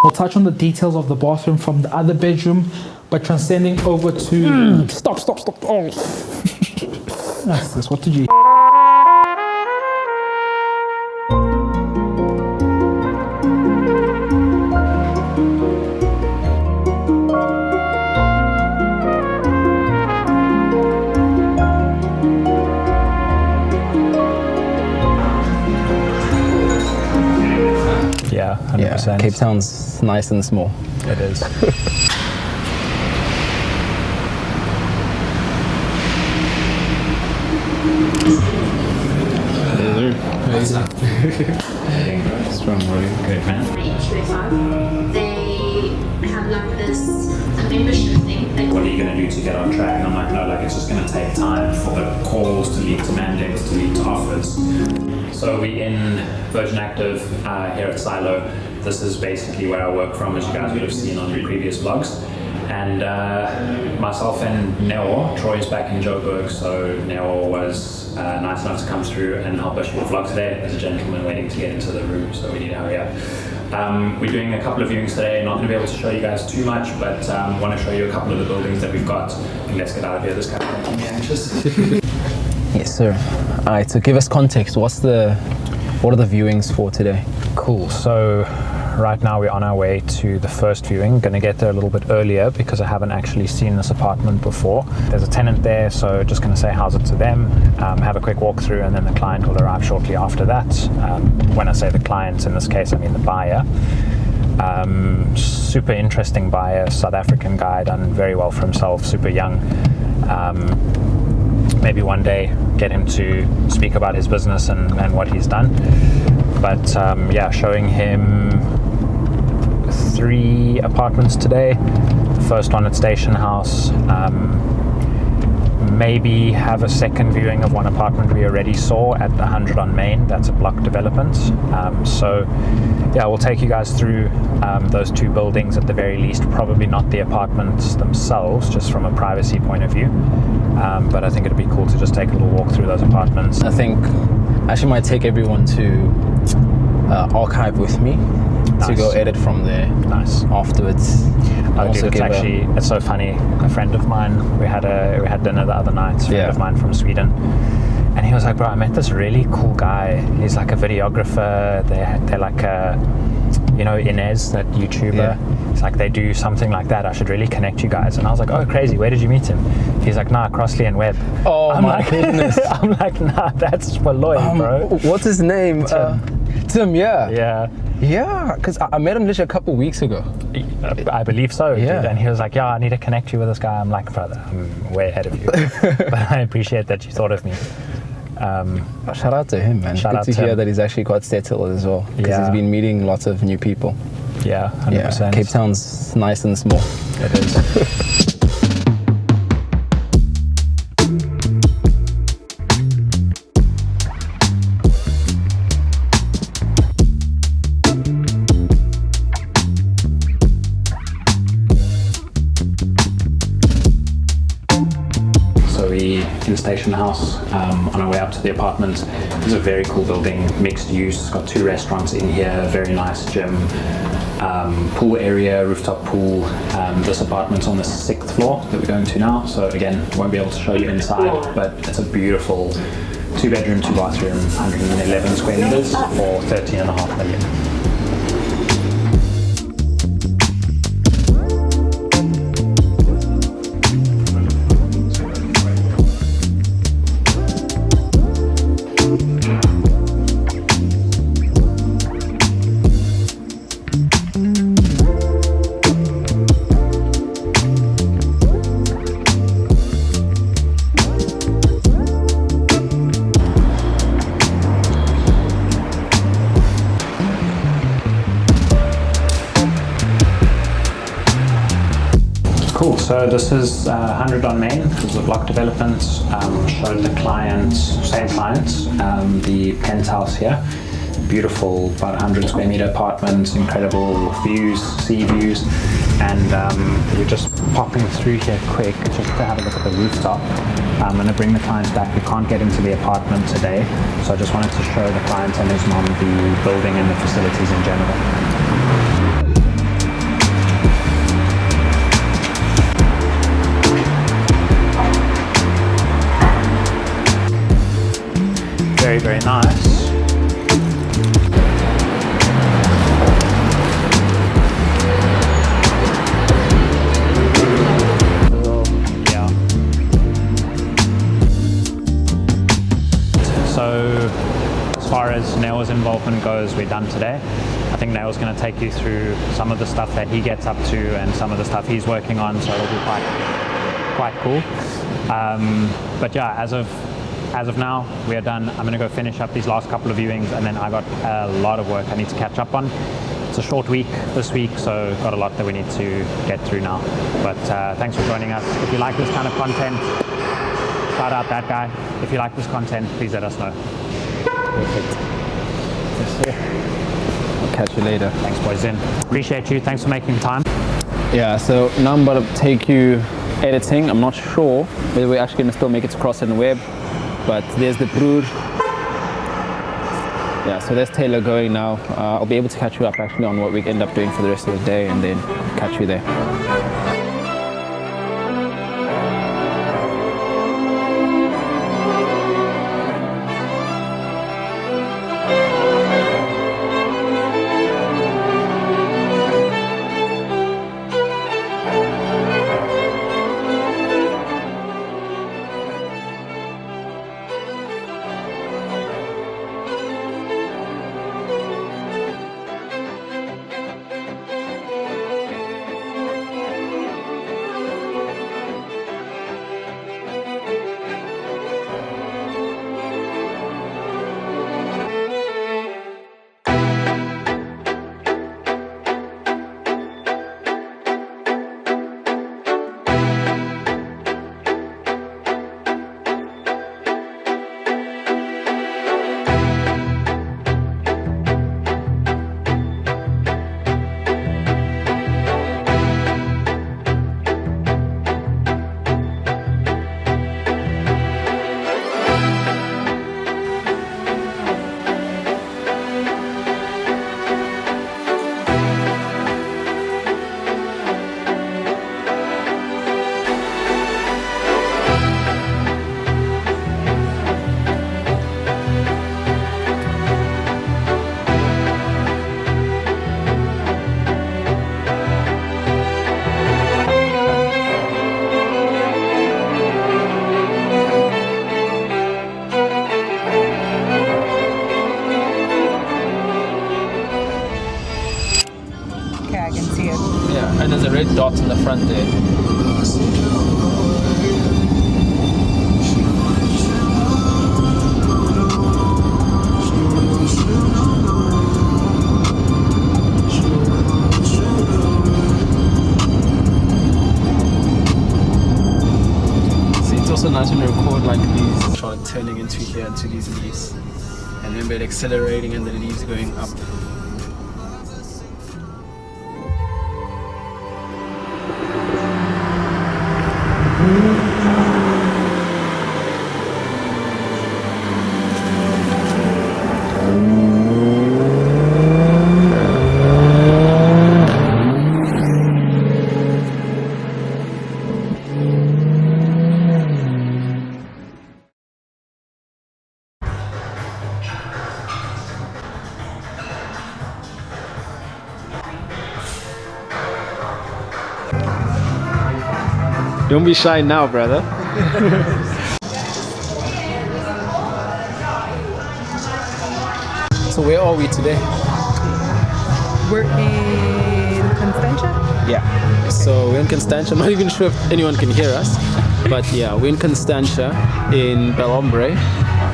We'll touch on the details of the bathroom from the other bedroom, but transcending over to... Stop. Oh. That's this. What did you... Yeah, 100%. Yeah, Cape Town's nice and small. It is. Strong morning. Great, man. They have like this membership thing. What are you going to do to get on track? And I'm like, no, like it's just going to take time for the calls to lead to mandates, to lead to offers. So we're in Virgin Active here at Silo. This is basically where I work from, as you guys would have seen on the previous vlogs. And myself and Neo, Troy's back in Joburg, so Neo was nice enough to come through and help us shoot the vlog today. There's a gentleman waiting to get into the room, so we need to hurry up. We're doing a couple of viewings today. Not going to be able to show you guys too much, but want to show you a couple of the buildings that we've got. And let's get out of here. This guy's making me anxious. Yes, sir. All right, so give us context. What are the viewings for today? Cool. So right now we're on our way to the first viewing. Going to get there a little bit earlier because I haven't actually seen this apartment before. There's a tenant there, so just going to say how's it to them, have a quick walkthrough, and then the client will arrive shortly after that. When I say the client, in this case I mean the buyer. Super interesting buyer, South African guy, done very well for himself, super young. Maybe one day get him to speak about his business and what he's done. But yeah, showing him 3 apartments today. The first one at Station House. Maybe have a second viewing of one apartment we already saw at 100 on Main. That's a block development. So yeah, we'll take you guys through those 2 buildings at the very least. Probably not the apartments themselves, just from a privacy point of view. But I think it'd be cool to just take a little walk through those apartments. I think I actually might take everyone to archive with me to go edit from there. Nice. Afterwards. It's so funny. A friend of mine, we had dinner the other night. A friend of mine from Sweden, and he was like, "Bro, I met this really cool guy. He's like a videographer. They're like a, Inez, that YouTuber. Yeah. It's like they do something like that. I should really connect you guys." And I was like, "Oh, crazy. Where did you meet him?" He's like, "Nah, Crossley and Webb." Oh, my goodness. I'm like, "Nah, that's for Lloyd, bro." What's his name? Tim. Yeah. Yeah, because I met him literally a couple weeks ago. I believe so, yeah. Dude. And he was like, "Yeah, I need to connect you with this guy." I'm like, "Brother, I'm way ahead of you." But I appreciate that you thought of me. Shout out to him, man. Good to hear that he's actually quite settled as well, because he's been meeting lots of new people. Yeah, 100%. Yeah, Cape Town's nice and small. It is. In Station House, on our way up to the apartment. This is a very cool building, mixed use. It's got 2 restaurants in here, very nice gym, pool area, rooftop pool. This apartment's on the 6th floor that we're going to now, so again, won't be able to show you inside, but it's a beautiful 2-bedroom, 2-bathroom, 111 square meters for 13.5 million. Cool, so this is 100 on Main. This is a block development. Showed the client, same client, the Penthouse here. Beautiful, about 100 square meter apartment, incredible views, sea views. And we're just popping through here quick just to have a look at the rooftop. I'm going to bring the client back. We can't get into the apartment today, so I just wanted to show the client and his mom the building and the facilities in general. Neil's involvement goes, we're done today. I think Neil's going to take you through some of the stuff that he gets up to and some of the stuff he's working on, so it'll be quite cool. But yeah, as of now, we are done. I'm going to go finish up these last couple of viewings, and then I got a lot of work I need to catch up on. It's a short week this week, so got a lot that we need to get through now. But thanks for joining us. If you like this kind of content, shout out that guy. If you like this content, please let us know. Perfect. Yes, sir. I'll catch you later. Thanks, boys. In. Appreciate you. Thanks for making time. Yeah, so now I'm about to take you editing. I'm not sure whether we're actually going to still make it across in the web, but there's the brood. Yeah, so there's Taylor going now. I'll be able to catch you up actually on what we end up doing for the rest of the day, and then catch you there. And there's a red dot in the front there. See, it's also nice when you record like these, start turning into here, into these leaves. And then we're accelerating and the leaves going up. Don't be shy now, brother. So where are we today? We're in Constantia? Yeah. So we're in Constantia. I'm not even sure if anyone can hear us. But yeah, we're in Constantia in Belombre.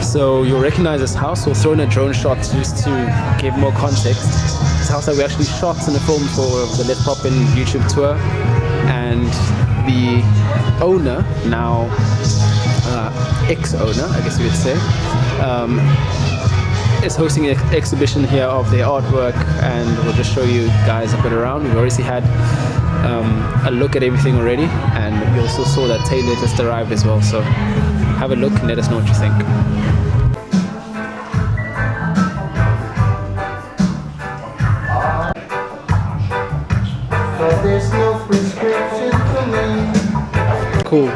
So you'll recognize this house. We'll throw in a drone shot just to give more context. This house that we actually shot in a film for the Let's Pop In YouTube tour. And the owner, now ex-owner, I guess you would say, is hosting an exhibition here of their artwork, and we'll just show you guys a bit around. We've already had a look at everything already, and we also saw that Taylor just arrived as well, so have a look and let us know what you think. There's no prescription for me. Cool.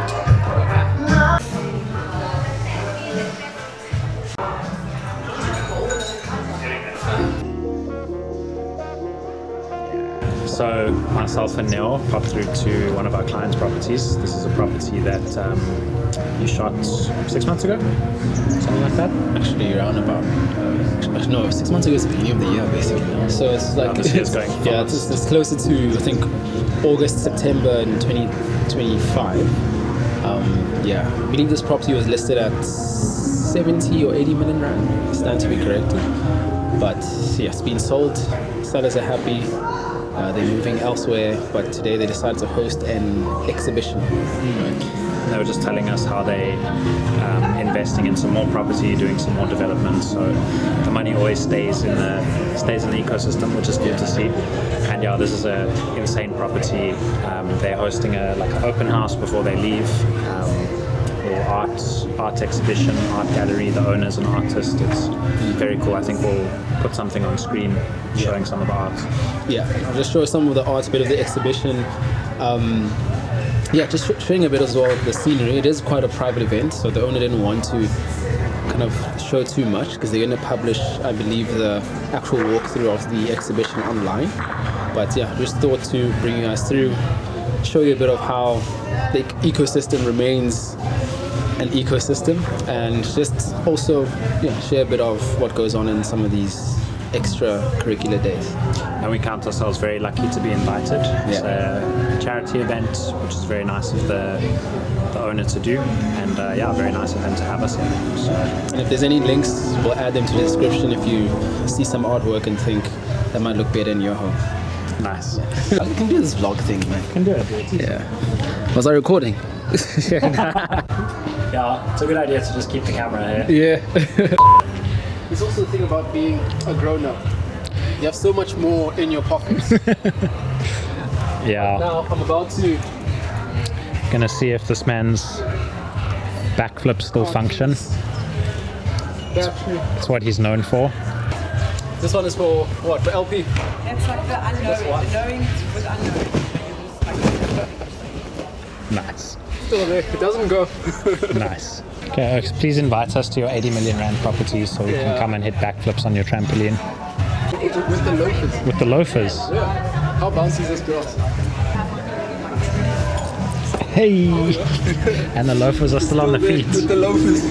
So myself and Neil popped through to one of our clients' properties. This is a property that you shot 6 months ago, something like that. Actually, around about no, 6 months ago is the beginning of the year, basically. So it's like this year's going yeah, fast. it's closer to I think August, September in 2025. Yeah, I believe this property was listed at 70 or 80 million rand. Stand to be corrected, but yeah, it's been sold. Sellers are happy. They're moving elsewhere, but today they decided to host an exhibition. They were just telling us how they investing in some more property, doing some more development. So the money always stays in the ecosystem, which is good to see. And yeah, this is a insane property. They're hosting an open house before they leave. Or art exhibition, art gallery. The owner's an artist. It's very cool. I think we'll put something on screen showing some of the art. Yeah, I'll just show some of the art, a bit of the exhibition. Yeah, just showing a bit as well of the scenery. It is quite a private event, so the owner didn't want to kind of show too much because they're going to publish, I believe, the actual walkthrough of the exhibition online. But yeah, just thought to bring you guys through, show you a bit of how the ecosystem remains an ecosystem, and just also share a bit of what goes on in some of these extracurricular days. And we count ourselves very lucky to be invited. It's a charity event, which is very nice of the owner to do, and very nice of him to have us here. So, and if there's any links, we'll add them to the description if you see some artwork and think that might look better in your home. nice. You can do this vlog thing, man. Can do it. Yeah. Was I recording? Yeah, it's a good idea to just keep the camera here. Yeah. It's also the thing about being a grown-up. You have so much more in your pockets. Yeah. Now I'm about to. Gonna see if this man's backflips still function. It's what he's known for. This one is for what? For LP? It's like the unknown, the knowing with unknown. Nice. Still there. It doesn't go. Nice. Okay, Oaks, please invite us to your 80 million rand property so we can come and hit backflips on your trampoline. With the loafers. With the loafers. Yeah. How bouncy is this grass? Hey! And the loafers are still on the feet. With the loafers.